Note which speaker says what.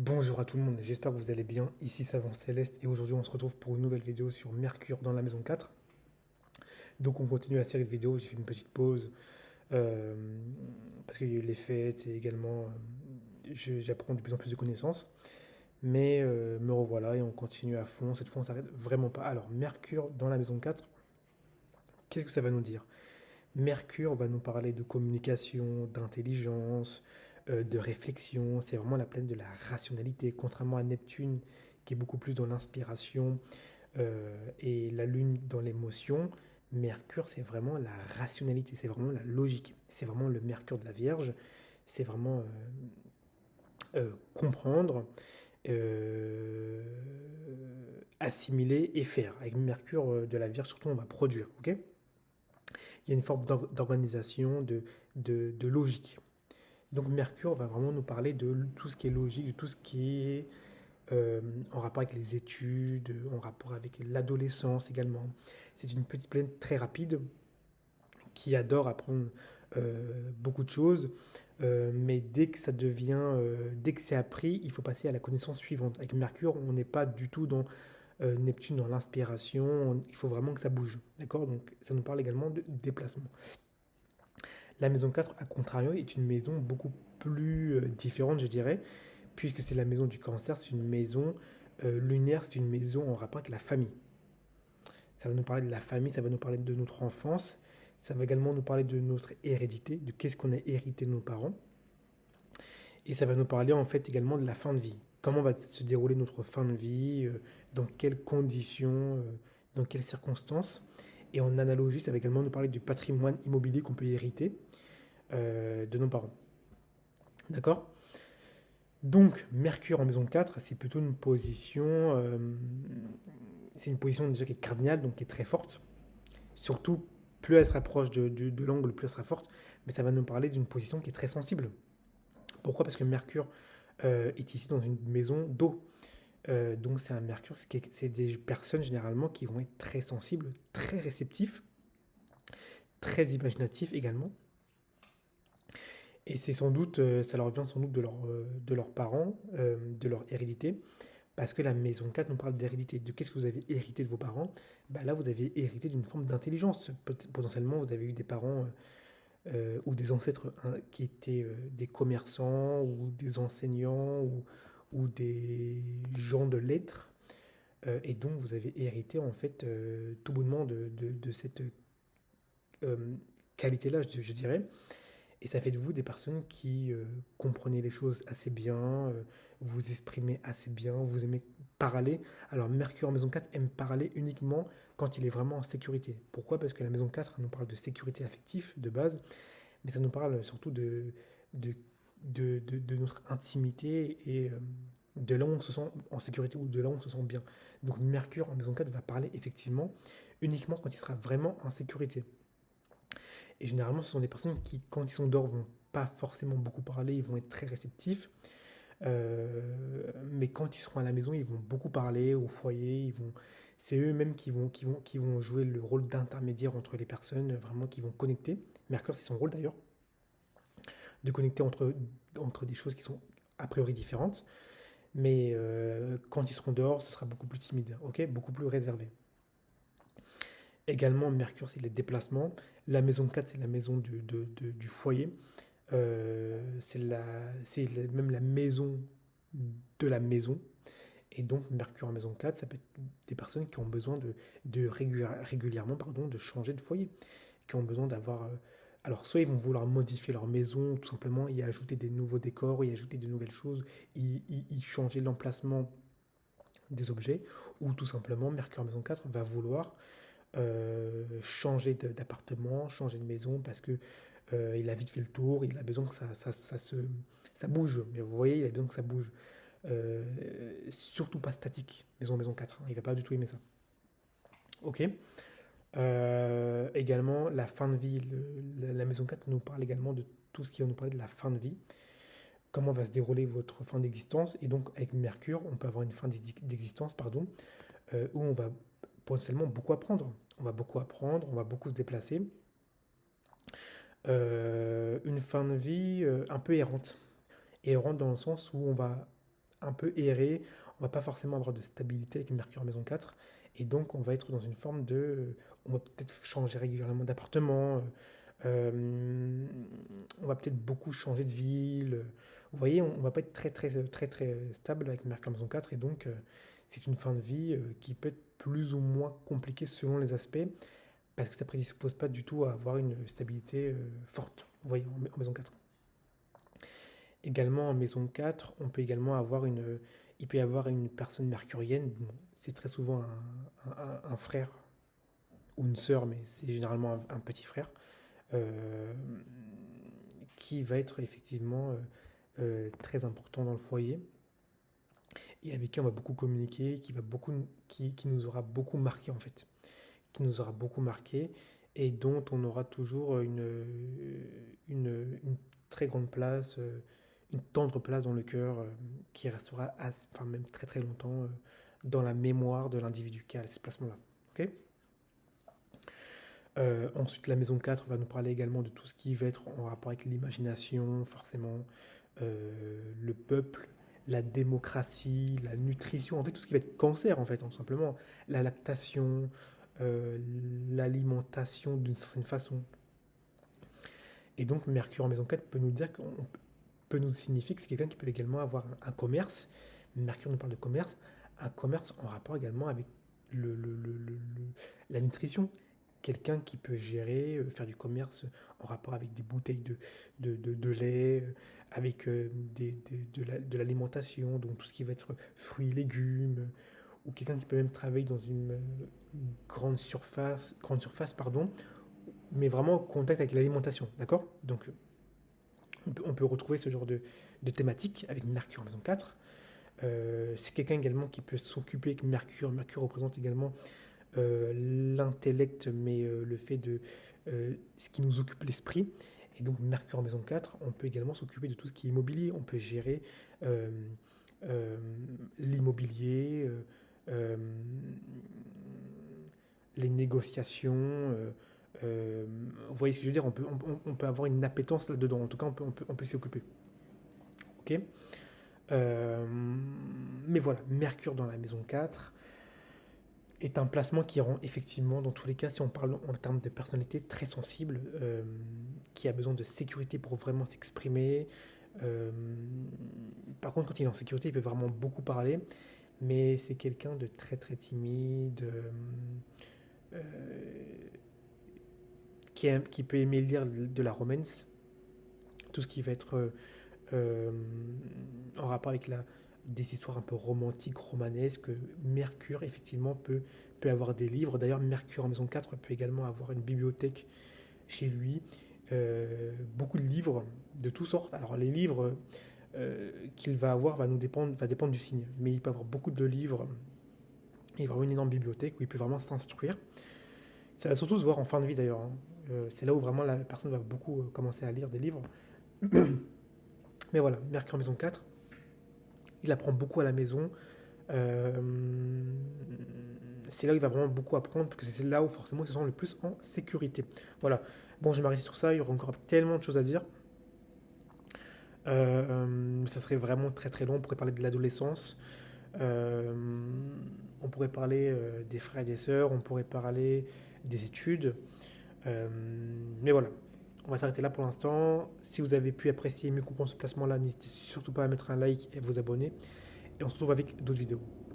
Speaker 1: Bonjour à tout le monde, j'espère que vous allez bien. Ici Savant Céleste et aujourd'hui on se retrouve pour une nouvelle vidéo sur Mercure dans la maison 4. Donc on continue la série de vidéos, j'ai fait une petite pause euh, parce qu'il y a eu les fêtes et également j'apprends de plus en plus de connaissances. Mais me revoilà et on continue à fond, cette fois on s'arrête vraiment pas. Alors Mercure dans la maison 4, qu'est-ce que ça va nous dire? Mercure va nous parler de communication, d'intelligence, de réflexion. C'est vraiment la planète de la rationalité, contrairement à Neptune qui est beaucoup plus dans l'inspiration et la Lune dans l'émotion. Mercure, c'est vraiment la rationalité, c'est vraiment la logique. C'est vraiment le Mercure de la Vierge. C'est vraiment comprendre, euh, assimiler et faire. Avec Mercure de la Vierge, surtout, on va produire. Ok, il y a une forme d'organisation, de logique. Donc Mercure va vraiment nous parler de tout ce qui est logique, de tout ce qui est en rapport avec les études, en rapport avec l'adolescence également. C'est une petite planète très rapide qui adore apprendre beaucoup de choses, mais dès que ça devient, dès que c'est appris, il faut passer à la connaissance suivante. Avec Mercure, on n'est pas du tout dans Neptune, dans l'inspiration, il faut vraiment que ça bouge. D'accord. Donc ça nous parle également de déplacement. La maison 4, à contrario, est une maison beaucoup plus différente, je dirais, puisque c'est la maison du cancer, c'est une maison lunaire, c'est une maison en rapport avec la famille. Ça va nous parler de la famille, ça va nous parler de notre enfance, ça va également nous parler de notre hérédité, de qu'est-ce qu'on a hérité de nos parents, et ça va nous parler en fait également de la fin de vie. Comment va se dérouler notre fin de vie, dans quelles conditions, dans quelles circonstances. Et en analogie, ça va également nous parler du patrimoine immobilier qu'on peut hériter de nos parents. D'accord. Donc, Mercure en maison 4, c'est plutôt une position, c'est une position déjà qui est cardinale, donc qui est très forte. Surtout, plus elle se rapproche de l'angle, plus elle sera forte. Mais ça va nous parler d'une position qui est très sensible. Pourquoi? Parce que Mercure est ici dans une maison d'eau. Donc, c'est un Mercure, c'est des personnes généralement qui vont être très sensibles, très réceptifs, très imaginatifs également. Et c'est sans doute, ça leur vient sans doute de leurs parents, de leur hérédité. Parce que la maison 4 nous parle d'hérédité. De qu'est-ce que vous avez hérité de vos parents? Bah là, vous avez hérité d'une forme d'intelligence. Potentiellement, vous avez eu des parents ou des ancêtres hein, qui étaient des commerçants ou des enseignants ou des gens de lettres. Et donc, vous avez hérité en fait tout bonnement de cette euh, qualité-là, je dirais. Et ça fait de vous des personnes qui comprenez les choses assez bien, vous exprimez assez bien, vous aimez parler. Alors Mercure en maison 4 aime parler uniquement quand il est vraiment en sécurité. Pourquoi? Parce que la maison 4 nous parle de sécurité affective de base, mais ça nous parle surtout de, de notre intimité et de là où on se sent en sécurité ou de là où on se sent bien. Donc Mercure en maison 4 va parler effectivement uniquement quand il sera vraiment en sécurité. Et généralement, ce sont des personnes qui, quand ils sont dehors, vont pas forcément beaucoup parler, ils vont être très réceptifs. Mais quand ils seront à la maison, ils vont beaucoup parler au foyer. C'est eux-mêmes qui vont jouer le rôle d'intermédiaire entre les personnes, vraiment qui vont connecter. Mercure, c'est son rôle d'ailleurs, de connecter entre des choses qui sont a priori différentes. Mais quand ils seront dehors, ce sera beaucoup plus timide, ok, beaucoup plus réservé. Également, Mercure, c'est les déplacements. La maison 4, c'est la maison du foyer. Même la maison de la maison. Et donc, Mercure en maison 4, ça peut être des personnes qui ont besoin régulièrement de changer de foyer, qui ont besoin d'avoir... alors, soit ils vont vouloir modifier leur maison, tout simplement, y ajouter des nouveaux décors, y ajouter de nouvelles choses, y changer l'emplacement des objets, ou tout simplement, Mercure en maison 4 va vouloir changer d'appartement, changer de maison, parce que il a vite fait le tour, il a besoin que ça bouge. Mais vous voyez, il a besoin que ça bouge. Euh, Surtout pas statique, maison 4. Hein, il va pas du tout aimer ça. Ok. Également, la fin de vie. La maison 4 nous parle également de tout ce qui va nous parler de la fin de vie. Comment va se dérouler votre fin d'existence. Et donc, avec Mercure, on peut avoir une fin d'existence, pardon, où on va potentiellement beaucoup apprendre. On va beaucoup apprendre, on va beaucoup se déplacer. Une fin de vie un peu errante. Errante dans le sens où on va un peu errer, on va pas forcément avoir de stabilité avec Mercure en maison 4, et donc on va être dans une forme de... On va peut-être changer régulièrement d'appartement, on va peut-être beaucoup changer de ville. Vous voyez, on va pas être très stable avec Mercure en maison 4, et donc c'est une fin de vie qui peut être plus ou moins compliquée selon les aspects, parce que ça prédispose pas du tout à avoir une stabilité forte, vous voyez, en maison 4. Également en maison 4, on peut également avoir il peut y avoir une personne mercurienne, bon, c'est très souvent un frère ou une sœur, mais c'est généralement un petit frère, euh, qui va être effectivement très important dans le foyer et avec qui on va beaucoup communiquer, qui nous aura beaucoup marqué en fait, qui nous aura beaucoup marqué et dont on aura toujours une très grande place, une tendre place dans le cœur, qui restera enfin même très longtemps dans la mémoire de l'individu qui a ce placement-là. Ok. Ensuite, la maison 4 va nous parler également de tout ce qui va être en rapport avec l'imagination, forcément, le peuple, la démocratie, la nutrition, en fait, tout ce qui va être cancer, en fait, tout simplement. La lactation, euh, l'alimentation d'une certaine façon. Et donc, Mercure en maison 4 peut nous dire peut nous signifier que c'est quelqu'un qui peut également avoir un commerce. Mercure nous parle de commerce, un commerce en rapport également avec la nutrition. Quelqu'un qui peut gérer, faire du commerce en rapport avec des bouteilles de lait, avec de l'alimentation, donc tout ce qui va être fruits, légumes, ou quelqu'un qui peut même travailler dans une grande surface, pardon, mais vraiment en contact avec l'alimentation, d'accord? Donc on peut retrouver ce genre de thématique avec Mercure en maison 4. C'est quelqu'un également qui peut s'occuper avec Mercure. Mercure représente également l'intellect, mais le fait de ce qui nous occupe l'esprit. Et donc Mercure en maison 4, on peut également s'occuper de tout ce qui est immobilier. On peut gérer euh, euh, l'immobilier, euh, les négociations. Vous voyez ce que je veux dire, on peut avoir une appétence là-dedans. En tout cas, on peut s'y occuper. Ok. Euh, mais voilà, Mercure dans la maison 4 est un placement qui rend effectivement, dans tous les cas, si on parle en termes de personnalité, très sensible, qui a besoin de sécurité pour vraiment s'exprimer. Euh, Par contre, quand il est en sécurité, il peut vraiment beaucoup parler, mais c'est quelqu'un de très timide, euh, qui peut aimer lire de la romance, tout ce qui va être euh, en rapport avec des histoires un peu romantiques, romanesques. Mercure, effectivement, peut avoir des livres. D'ailleurs, Mercure en maison 4 peut également avoir une bibliothèque chez lui. Beaucoup de livres de toutes sortes. Alors, les livres qu'il va avoir va dépendre du signe. Mais il peut avoir beaucoup de livres. Il va avoir une énorme bibliothèque où il peut vraiment s'instruire. Ça va surtout se voir en fin de vie d'ailleurs, hein. C'est là où vraiment la personne va beaucoup commencer à lire des livres. Mais voilà, Mercure en maison 4, il apprend beaucoup à la maison. Euh, c'est là où il va vraiment beaucoup apprendre, parce que c'est là où forcément il se sent le plus en sécurité. Voilà. Bon, je vais m'arrêter sur ça, il y aura encore tellement de choses à dire. Ça serait vraiment très long, on pourrait parler de l'adolescence. Euh, on pourrait parler des frères et des sœurs, on pourrait parler des études. Euh, mais voilà, on va s'arrêter là pour l'instant. Si vous avez pu apprécier et mieux comprendre ce placement-là, n'hésitez surtout pas à mettre un like et à vous abonner. Et on se retrouve avec d'autres vidéos.